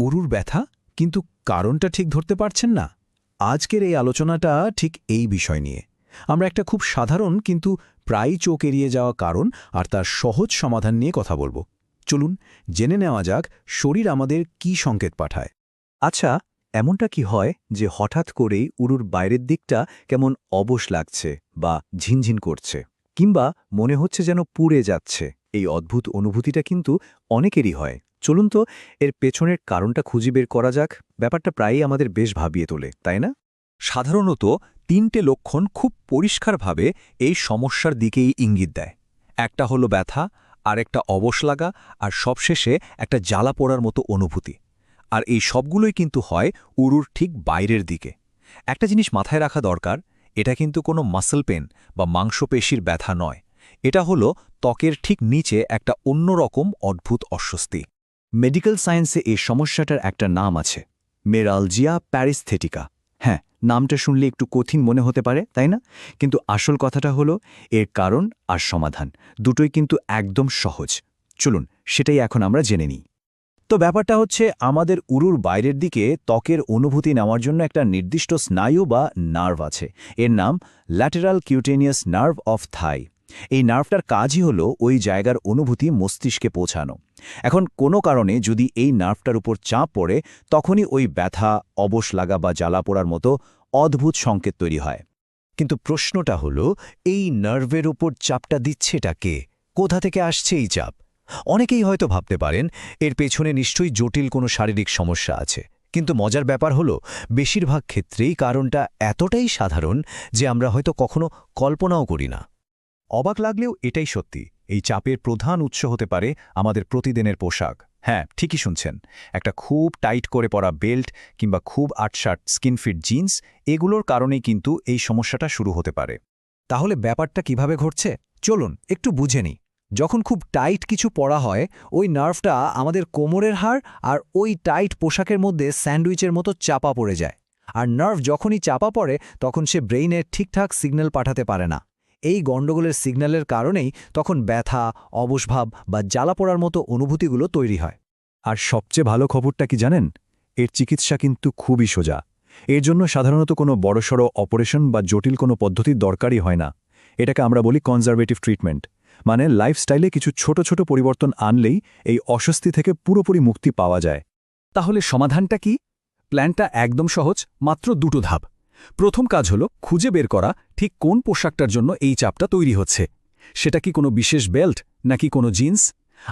উরুর ব্যথা, কিন্তু কারণটা ঠিক ধরতে পারছেন না? আজকের এই আলোচনাটা ঠিক এই বিষয় নিয়ে। আমরা একটা খুব সাধারণ কিন্তু প্রায়ই চোখ এড়িয়ে যাওয়া কারণ আর তার সহজ সমাধান নিয়ে কথা বলবো। চলুন জেনে নেওয়া যাক শরীর আমাদের কি সংকেত পাঠায়। আচ্ছা, এমনটা কি হয় যে হঠাৎ করেই উরুর বাইরের দিকটা কেমন অবশ লাগছে বা ঝিনঝিন করছে, কিংবা মনে হচ্ছে যেন পুড়ে যাচ্ছে? এই অদ্ভুত অনুভূতিটা কিন্তু অনেকেরই হয়। চলুন তো এর পেছনের কারণটা খুঁজে বের করা যাক। ব্যাপারটা প্রায়ই আমাদের বেশ ভাবিয়ে তোলে, তাই না? সাধারণত ৩টে লক্ষণ খুব পরিষ্কারভাবে এই সমস্যার দিকেই ইঙ্গিত দেয়। একটা হলো ব্যথা, আরেকটা অবশ লাগা, আর সবশেষে একটা জ্বালা পোড়ার মতো অনুভূতি। আর এই সবগুলোই কিন্তু হয় উরুর ঠিক বাইরের দিকে। একটা জিনিস মাথায় রাখা দরকার, এটা কিন্তু কোনো মাসল পেন বা মাংসপেশির ব্যথা নয়। এটা হলো ত্বকের ঠিক নিচে একটা অন্যরকম অদ্ভুত অস্বস্তি। মেডিকেল সায়েন্সে এই সমস্যাটার একটা নাম আছে, মেরালজিয়া প্যারিস্থেটিকা। হ্যাঁ, নামটা শুনলে একটু কঠিন মনে হতে পারে, তাই না? কিন্তু আসল কথাটা হলো এর কারণ আর সমাধান দুটোই কিন্তু একদম সহজ। চলুন সেটাই এখন আমরা জেনে নিই। তো ব্যাপারটা হচ্ছে, আমাদের উরুর বাইরের দিকে ত্বকের অনুভূতি নেওয়ার জন্য একটা নির্দিষ্ট স্নায়ু বা নার্ভ আছে। এর নাম ল্যাটেরাল কিউটেনিয়াস নার্ভ অফ থাই। এই নার্ভটার কাজই হলো ওই জায়গার অনুভূতি মস্তিষ্কে পৌঁছানো। এখন কোনো কারণে যদি এই নার্ভটার উপর চাপ পড়ে, তখনই ওই ব্যথা, অবশ লাগা বা জ্বালা পোড়ার মতো অদ্ভুত সংকেত তৈরি হয়। কিন্তু প্রশ্নটা হলো, এই নার্ভের উপর চাপটা দিচ্ছেটা কে? কোথা থেকে আসছে এই চাপ? অনেকেই হয়তো ভাবতে পারেন এর পেছনে নিশ্চয়ই জটিল কোনো শারীরিক সমস্যা আছে। কিন্তু মজার ব্যাপার হলো, বেশিরভাগ ক্ষেত্রেই কারণটা এতটাই সাধারণ যে আমরা হয়তো কখনো কল্পনাও করি না। অবাক লাগলেও এটাই সত্যি, এই চাপের প্রধান উৎস হতে পারে আমাদের প্রতিদিনের পোশাক। হ্যাঁ, ঠিকই শুনছেন। একটা খুব টাইট করে পরা বেল্ট কিংবা খুব আটশাট স্কিনফিট জিন্স, এগুলোর কারণেই কিন্তু এই সমস্যাটা শুরু হতে পারে। তাহলে ব্যাপারটা কিভাবে ঘটছে চলুন একটু বুঝে নিই। যখন খুব টাইট কিছু পরা হয়, ওই নার্ভটা আমাদের কোমরের হাড় আর ওই টাইট পোশাকের মধ্যে স্যান্ডউইচের মতো চাপা পড়ে যায়। আর নার্ভ যখনই চাপা পড়ে, তখন সে ব্রেইনে ঠিকঠাক সিগন্যাল পাঠাতে পারে না। এই গণ্ডগোলের সিগন্যালের কারণেই তখন ব্যথা, অবসভাব বা জ্বালা পোড়ার মতো অনুভূতিগুলো তৈরি হয়। আর সবচেয়ে ভালো খবরটা কি জানেন? এর চিকিৎসা কিন্তু খুবই সোজা। এর জন্য সাধারণত কোনো বড়সড় অপারেশন বা জটিল কোনো পদ্ধতির দরকারই হয় না। এটাকে আমরা বলি কনজারভেটিভ ট্রিটমেন্ট। মানে লাইফস্টাইলে কিছু ছোট ছোট পরিবর্তন আনলেই এই অস্বস্তি থেকে পুরোপুরি মুক্তি পাওয়া যায়। তাহলে সমাধানটা কি? প্ল্যানটা একদম সহজ, মাত্র দুটো ধাপ। প্রথম কাজ হলো খুঁজে বের করা ঠিক কোন পোশাকটার জন্য এই চাপটা তৈরি হচ্ছে। সেটা কি কোনো বিশেষ বেল্ট নাকি কোনো জিন্স?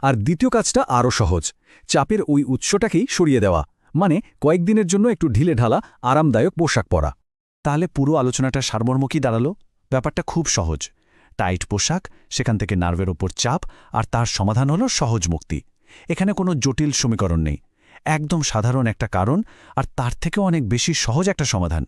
আর দ্বিতীয় কাজটা আরও সহজ, চাপের ওই উৎসটাকেই সরিয়ে দেওয়া, মানে কয়েকদিনের জন্য একটু ঢিলে ঢালা আরামদায়ক পোশাক পরা। তাহলে পুরো আলোচনাটা সারমর্ম কি দাঁড়ালো? ব্যাপারটা খুব সহজ। টাইট পোশাক, সেখান থেকে নার্ভের ওপর চাপ, আর তার সমাধান হলো সহজ মুক্তি। এখানে কোনো জটিল সমীকরণ নেই, একদম সাধারণ একটা কারণ আর তার থেকেও অনেক বেশি সহজ একটা সমাধান।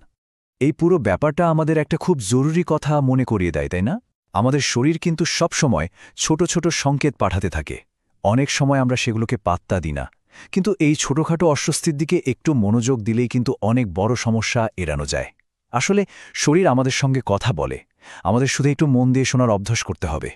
এই পুরো ব্যাপারটা আমাদের একটা খুব জরুরি কথা মনে করিয়ে দেয়, তাই না? আমাদের শরীর কিন্তু সব সময় ছোট ছোট সংকেত পাঠাতে থাকে। অনেক সময় আমরা সেগুলোকে পাত্তা দিই না, কিন্তু এই ছোটখাটো অস্বস্তির দিকে একটু মনোযোগ দিলেই কিন্তু অনেক বড় সমস্যা এড়ানো যায়। আসলে শরীর আমাদের সঙ্গে কথা বলে, আমাদের শুধু একটু মন দিয়ে শোনার অভ্যাস করতে হবে।